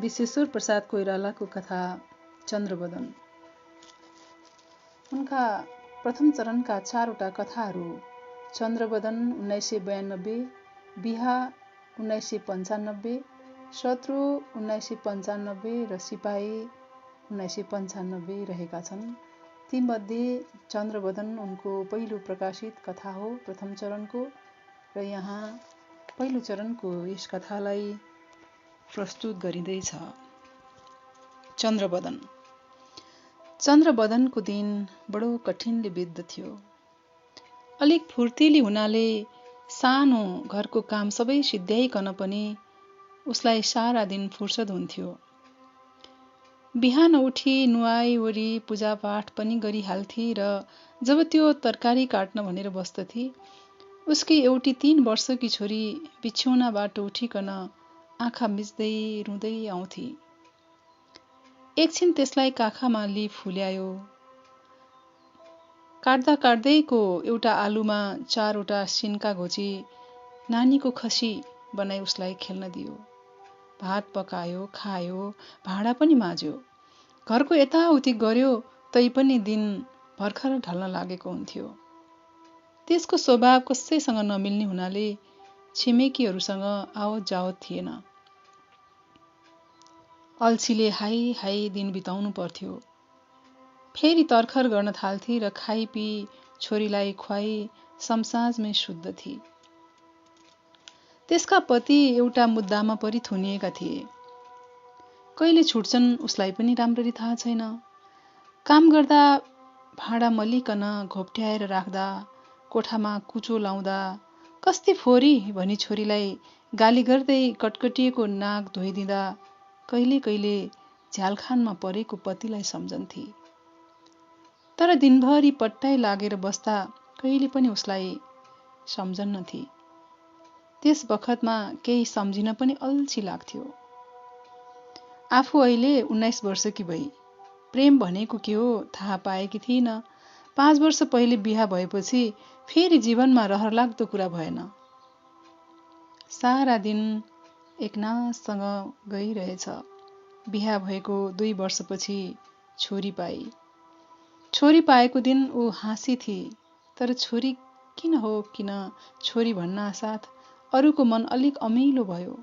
विश्वेश्वर प्रसाद कोइरालाको कथा चन्द्रबदन। उनका प्रथम चरणका 4वटा कथाहरू चन्द्रबदन 1992, बिहा 1995, शत्रु 1995 र सिपाही 1995 रहेका छन्। तीमध्ये चन्द्रबदन उनको पहिलो प्रकाशित कथा हो प्रथम चरणको, र यहाँ पहिलो चरणको यस कथालाई प्रस्तुत गरिँदैछ। चन्द्रबदन। चन्द्रबदनको दिन बडो कठिनले बित्दथ्यो। अलिक फुर्तिली हुनाले सानो घरको काम सबै सिद्ध्याइकन पनि उसलाई सारा दिन फुर्सद हुन्थ्यो। बिहान उठी नुहाइवरी पूजापाठ पनि गरिहाल्थी र जब त्यो तरकारी काट्न भनेर बस्दथी, उसकी एउटी 3 वर्षकी छोरी बिछ्यौनाबाट उठिकन आँखा मिच्दै रुँदै आउँथी। एकछिन त्यसलाई काखमा लिई फुल्यायो। काट्दा काट्दैको एउटा आलुमा 4वटा सिन्का घोची नानीको खसी बनाई उसलाई खेल्न दियो। भात पकायो, खायो, भाँडा पनि माझ्यो। घरको यताउति गर्यो, तैपनि दिन भर्खर ढल्न लागेको हुन्थ्यो। त्यसको स्वभाव कसैसँग नमिल्ने हुनाले छिमेकीहरूसँग आवत जावत थिएन। अल्छीले हाई हाई दिन बिताउनु पर्थ्यो। फेरि तर्खर गर्न थाल्थी र खाइपी छोरीलाई खुवाई समसाँझमै सुत्दथी। त्यसका पति एउटा मुद्दामा परि थुनिएका थिए। कहिले छुट्छन् उसलाई पनि राम्ररी थाहा छैन। काम गर्दा, भाँडा मलिकन घोप्ट्याएर राख्दा, कोठामा कुचो लाउँदा, कस्ती फोरी भनी छोरीलाई गाली गर्दै कटकटिएको नाक धोइदिँदा कहिले कहिले झ्यालखानमा परेको पतिलाई सम्झन्थी। तर दिनभरि पट्टाइ लागेर बस्दा कहिले पनि उसलाई सम्झन्नथी। त्यस बखतमा केही सम्झिन पनि अल्छी लाग्थ्यो। आफू अहिले 19 वर्षकी भई प्रेम भनेको के हो थाहा पाएकी थिइन। 5 वर्ष पहिले बिहा भएपछि फेरि जीवनमा रहरलाग्दो कुरा भएन। सारा दिन एकनाससँग गइरहेछ। बिहा भएको 2 वर्षपछि छोरी पाई। छोरी पाएको दिन ऊ हाँसी थी, तर छोरी किन हो किन छोरी भन्नासाथ अरूको मन अलिक अमिलो भयो।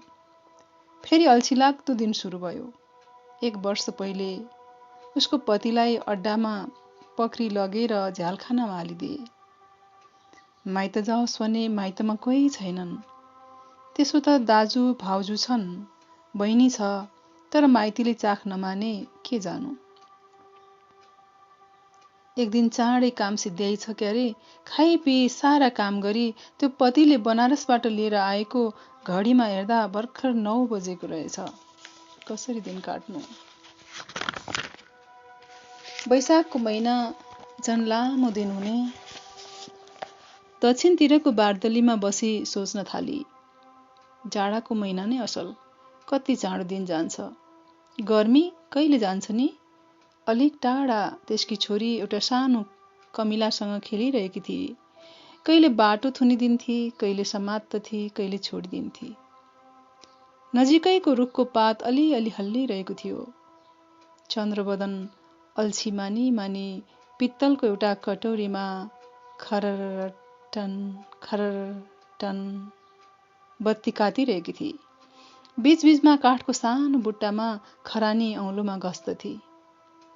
फेरि अल्छीलाग्दो दिन सुरु भयो। 1 वर्ष पहिले उसको पतिलाई अड्डामा पक्री लगेर झ्यालखानामा हालिदिए। माइत जाओस् भने माइतमा कोही छैनन्। त्यसो त दाजु भाउजू छन्, बहिनी छ, तर माइतीले चाख नमाने के जानु। एक दिन चाँडै काम सिद्ध्याइछ क्यारे, खाइपी सारा काम गरी त्यो पतिले बनारसबाट लिएर आएको घडीमा हेर्दा भर्खर 9 बजेको रहेछ। कसरी दिन काट्नु। वैशाखको महिना झन् लामो दिन हुने। दक्षिणतिरको बारदलीमा बसी सोच्न थाली। जाडाको महिना नै असल, कति चाँडो दिन जान्छ। गर्मी कहिले जान्छ नि। अलिक टाढा त्यसकी छोरी एउटा सानो कमिलासँग खेलिरहेकी थिए। कहिले बाटो थुनिदिन्थी, कहिले समात्दथी, कहिले छोडिदिन्थी। नजिकैको रुखको पात अलिअलि हल्लिरहेको थियो। चन्द्रबदन अल्छी मानी मानी पित्तलको एउटा कटौरीमा खररटन खररटन बत्ती काटिरहेकी थिए। बीचबीचमा काठको सानो बुट्टामा खरानी औँलोमा घस्दथी।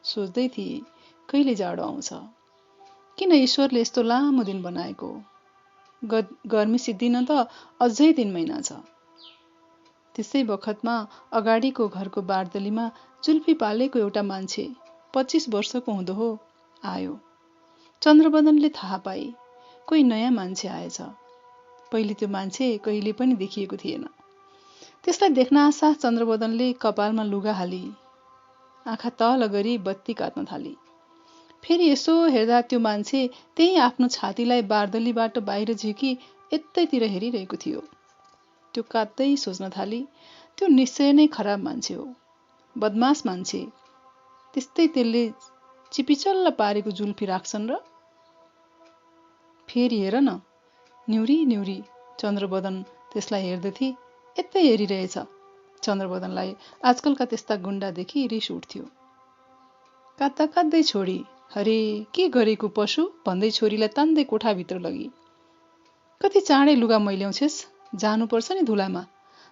सोच्दै थिए, कहिले जाडो आउँछ। किन ईश्वरले यस्तो लामो दिन बनाएको। गर्मी सिद्धिन त अझै 3 महिना छ। त्यसै बखतमा अगाडिको घरको बारदलीमा जुल्फी पालेको एउटा मान्छे 25 वर्षको हुँदो हो आयो। चन्द्रबदनले थाहा पाई, कोही नयाँ मान्छे आएछ। पहिले त्यो मान्छे कहिले पनि देखिएको थिएन। त्यसलाई देख्नासाथ चन्द्रबदनले कपालमा लुगा हाली आँखा तल गरी बत्ती काट्न थाली। फेरि यसो हेर्दा त्यो मान्छे त्यही आफ्नो छातीलाई बारदलीबाट बाहिर झिकी यतैतिर हेरिरहेको थियो। त्यो काट्दै सोच्न थाली, त्यो निश्चय नै खराब मान्छे हो, बदमास मान्छे। त्यस्तै त्यसले चिपिचल्ल पारेको जुल्फी राख्छन् र। फेरि हेर न, न्युरी न्युरी। चन्द्रबदन त्यसलाई हेर्दथी, यतै हेरिरहेछ। चन्द्रबदनलाई आजकलका त्यस्ता गुण्डा देखि रिस उठ्थ्यो। काट्दै छोडी, अरे के गरेको पशु भन्दै छोरीलाई तान्दै कोठाभित्र लगी। कति चाँडै लुगा मैल्याउँछेस्, जानुपर्छ नि धुलामा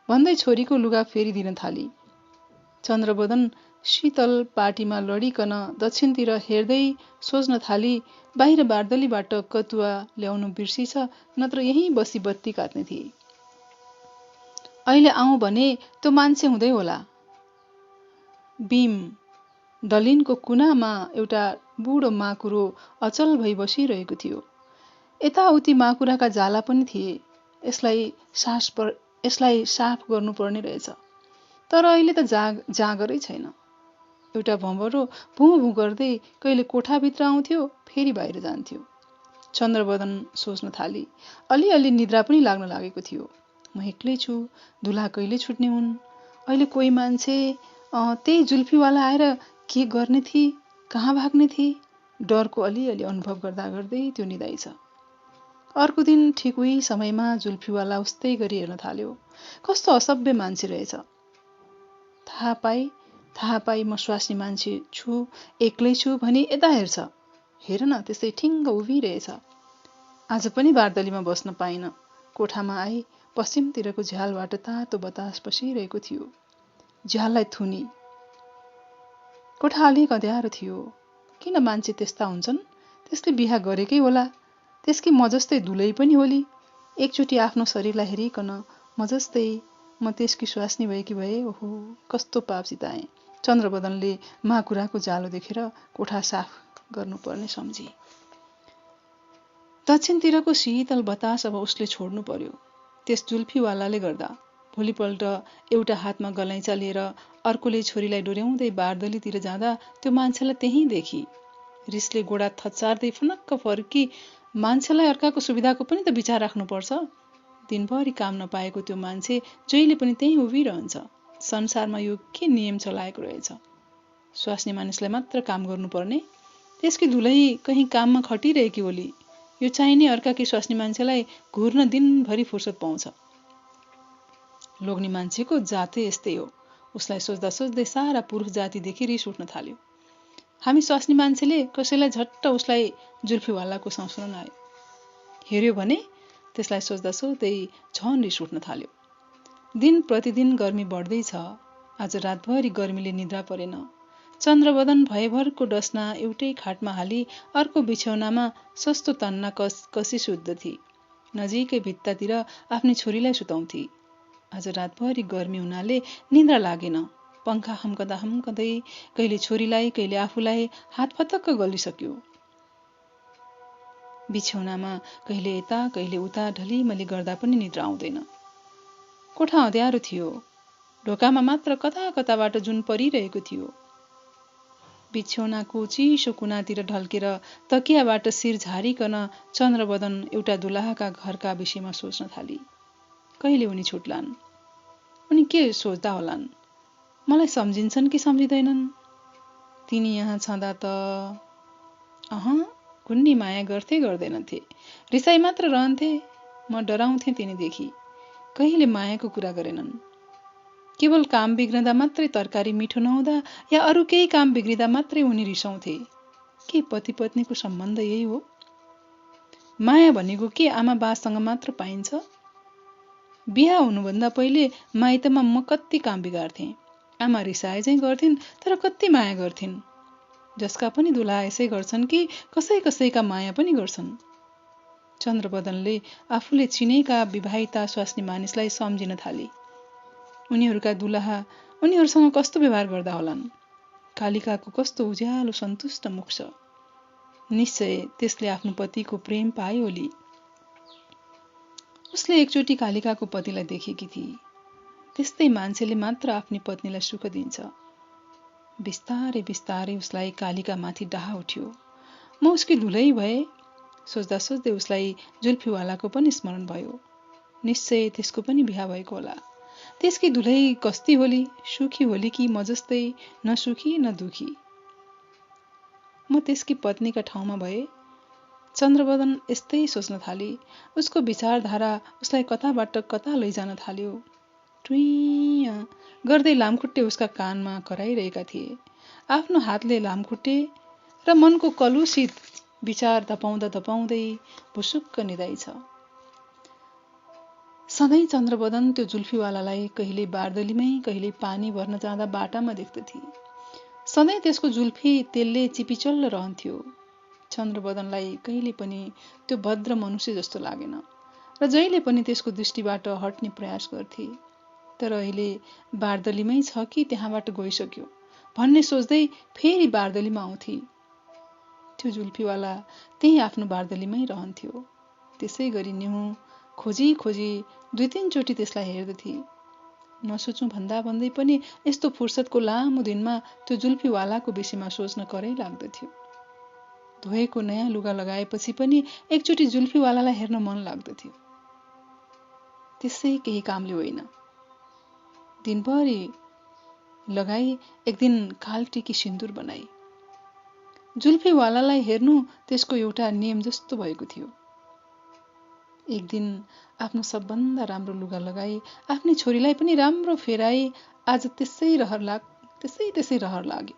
भन्दै छोरीको लुगा फेरिदिन थाली। चन्द्रबदन शीतल पाटीमा लडिकन दक्षिणतिर हेर्दै सोच्न थाली, बाहिर बार्दलीबाट कतुवा ल्याउनु बिर्सिछ, नत्र यहीँ बसी बत्ती काट्ने थिए। अहिले आउँ भने त्यो मान्छे हुँदै होला। बीम दलिनको कुनामा एउटा बुढो माकुरो अचल भई बसिरहेको थियो। यताउति माकुराका जाला पनि थिए। यसलाई साफ गर्नुपर्ने रहेछ। तर अहिले त जागरै छैन। एउटा भँवरो भुँ भुँ गर्दै कहिले कोठाभित्र आउँथ्यो, फेरि बाहिर जान्थ्यो। चन्द्रबदन सोच्न थाली। अलिअलि निद्रा पनि लाग्न लागेको थियो। म एक्लै छु, धुला कहिले छुट्ने हुन्? अहिले कोही मान्छे त्यही जुल्फीवाला आएर के गर्ने थिए, कहाँ भाग्ने थिए? डरको अलिअलि अनुभव गर्दै त्यो निदाइछ। अर्को दिन ठिक उही समयमा जुल्फीवाला उस्तै गरी हेर्न थाल्यो। कस्तो असभ्य मान्छे रहेछ। थाहा पाई म स्वास्नी मान्छे छु, एक्लै छु भनी यता हेर्छ। हेर न, त्यसै ठिङ्ग उभिरहेछ। आज पनि बार्दलीमा बस्न पाइन। कोठामा आई पश्चिमतिरको झ्यालबाट तातो बतास पसिरहेको थियो। झ्याललाई थुनी। कोठा अलिक अँध्यारो थियो। किन मान्छे त्यस्ता हुन्छन्? त्यसले बिहा गरेकै होला। त्यसकी म जस्तै दुलै पनि होली। एकचोटि आफ्नो शरीरलाई हेरिकन म त्यसकी स्वास्नी भएकी भए, ओहो कस्तो पाप चिताएँ। चन्द्रबदनले माकुराको जालो देखेर कोठा साफ गर्नुपर्ने सम्झी। दक्षिणतिरको शीतल बतास अब उसले छोड्नु पर्यो। त्यस जुल्फीवालाले गर्दा। भोलिपल्ट एउटा हातमा गलैँचा लिएर अर्कोले छोरीलाई डोर्याउँदै बार्दलीतिर जाँदा त्यो मान्छेलाई त्यहीँ देखी। रिसले गोडा थच्चार्दै फनक्क फर्की, मान्छेलाई अर्काको सुविधाको पनि त विचार राख्नुपर्छ। दिनभरि काम नपाएको त्यो मान्छे जहिले पनि त्यहीँ उभिरहन्छ। संसारमा यो के नियम चलाएको रहेछ? स्वास्नी मानिसलाई मात्र काम गर्नुपर्ने? त्यसकी दुलै कहीँ काममा खटिरहेकी होली। यो चाहिने अर्काकी स्वास्नी मान्छेलाई घुर्न दिनभरि फुर्सद पाउँछ। लोग्ने मान्छेको जातै यस्तै हो। उसलाई सोच्दा सोच्दै सारा पुरुष जातिदेखि रिस उठ्न थाल्यो। हामी स्वास्नी मान्छेले कसैलाई झट्ट उसलाई जुल्फीवालाको संस्मरण आयो। हेर्यो भने त्यसलाई सोच्दा सोच्दै झन रिस उठ्न थाल्यो। दिन प्रतिदिन गर्मी बढ्दैछ। आज रातभरि गर्मीले निद्रा परेन। चन्द्रबदन भयभरको डसना एउटै खाटमा हाली अर्को बिछौनामा सस्तो तन्ना कसी सुत्दथे। नजिकै भित्तातिर आफ्नी छोरीलाई सुताउँथे। आज रातभरि गर्मी हुनाले निद्रा लागेन। पंखा हम्कँदै कहिले छोरीलाई कहिले आफूलाई हात फतक्क गलिसक्यो। बिछौनामा कहिले यता कहिले उता ढलिमली गर्दा पनि निद्रा आउँदैन। कोठा अँध्यारो थियो। ढोकामा मात्र कता कताबाट जुन परिरहेको थियो। बिछौनाको चिसो कुनातिर ढल्केर तकियाबाट शिर झारिकन चन्द्रबदन एउटा दुलाहाका घरका विषयमा सोच्न थाली। कहिले उनी छुट्लान्? उनी के सोच्दा होलान्? मलाई सम्झिन्छन् कि सम्झिँदैनन्? तिनी यहाँ छँदा त कुन्नी माया गर्थे गर्दैनथे। रिसाई मात्र रहन्थे। म डराउँथे तिनीदेखि। कहिले मायाको कुरा गरेनन्। केवल काम बिग्रँदा मात्रै, तरकारी मिठो नहुँदा या अरू केही काम बिग्रिँदा मात्रै उनी रिसाउँथे। के पति पत्नीको सम्बन्ध यही हो? माया भनेको के आमा बासँग मात्र पाइन्छ? बिहा हुनुभन्दा पहिले माइतमा म कति काम बिगार्थेँ। आमा रिसाए चाहिँ गर्थिन्, तर कति माया गर्थिन्। जसका पनि दुलाहा यसै गर्छन् कि कसैका माया पनि गर्छन्। चन्द्रबदनले आफूले चिनेका विवाहिता स्वास्नी मानिसलाई सम्झिन थाली। उनीहरूका दुलाहा उनीहरूसँग कस्तो व्यवहार गर्दा होलान्? कालिकाको कस्तो उज्यालो सन्तुष्ट मुख छ। निश्चय त्यसले आफ्नो पतिको प्रेम पायो होली। उसले एकचोटि कालिकाको पतिलाई देखेकी थिए। त्यस्तै मान्छेले मात्र आफ्नी पत्नीलाई सुख दिन्छ। बिस्तारै बिस्तारै उसलाई कालिका माथि डाहा उठ्यो। म उसकी धुलै भए। सोच्दा सोच्दै उसलाई जुल्फीवालाको पनि स्मरण भयो। निश्चय त्यसको पनि बिहा भएको होला। त्यसकी धुलै कस्ती होली, सुखी होली कि म जस्तै न सुखी न दुखी? म त्यसकी पत्नीका ठाउँमा भए? चन्द्रबदन यस्तै सोच्न थाली। उसको विचारधारा उसलाई कताबाट कता लैजान थाल्यो। टुइँ गर्दै लामखुट्टे उसका कानमा कराइरहेका थिए। आफ्नो हातले लामखुट्टे र मनको कलुषित विचार धपाउँदै भुसुक्क निदाइछ। सधैँ चन्द्रबदन त्यो जुल्फीवालालाई कहिले बारदलीमै कहिले पानी भर्न जाँदा बाटामा देख्दथे। सधैँ त्यसको जुल्फी तेलले चिपिचल्ल रहन्थ्यो। चन्द्रबदनलाई कहिले पनि त्यो भद्र मनुष्य जस्तो लागेन र जहिले पनि त्यसको दृष्टिबाट हट्ने प्रयास गर्थे। तर अहिले बारदलीमै छ कि त्यहाँबाट गइसक्यो भन्ने सोच्दै फेरि बारदलीमा आउँथे। त्यो जुल्फीवाला त्यही आफ्नो बारदलीमै रहन्थ्यो। त्यसै गरी निहुँ खोजी 2-3 चोटि त्यसलाई हेर्दथे। नसोचौँ भन्दै पनि यस्तो फुर्सदको लामो दिनमा त्यो जुल्फीवालाको विषयमा सोच्न करै लाग्दथ्यो। धोएको नयाँ लुगा लगाएपछि पनि एकचोटि जुल्फीवालालाई हेर्न मन लाग्दथ्यो। त्यसै केही कामले होइन। दिनभरि लगाई एक दिन कालटिकी सिन्दुर बनाई। जुल्फीवालालाई हेर्नु त्यसको एउटा नियम जस्तो भएको थियो। एक दिन आफ्नो सबभन्दा राम्रो लुगा लगाई आफ्नी छोरीलाई पनि राम्रो फेराई आज त्यसै रहर लाग्यो।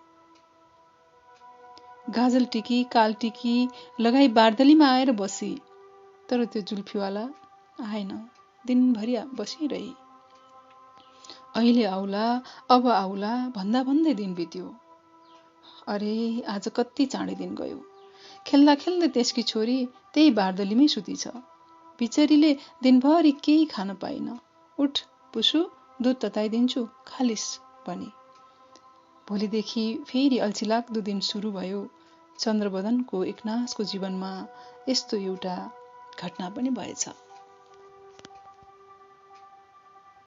गाजल टिकी काल टिकी लगाई बारदलीमा आएर बसी। तर त्यो जुल्फीवाला आएन। दिनभरि बसिरही। अहिले आउला अब आउला भन्दै दिन बित्यो। अरे आज कति चाँडै दिन गयो। खेल्दा त्यसकी छोरी त्यही बारदलीमै सुती छ। बिचरीले दिनभरि केही खान पाइन। उठ पुसु दुध तताइदिन्छु खालिस भनी। भोलिदेखि फेरि अल्छिलाग्दो दिन सुरु भयो। चन्द्रबदनको एकनासको जीवनमा यस्तो एउटा घटना पनि भएछ।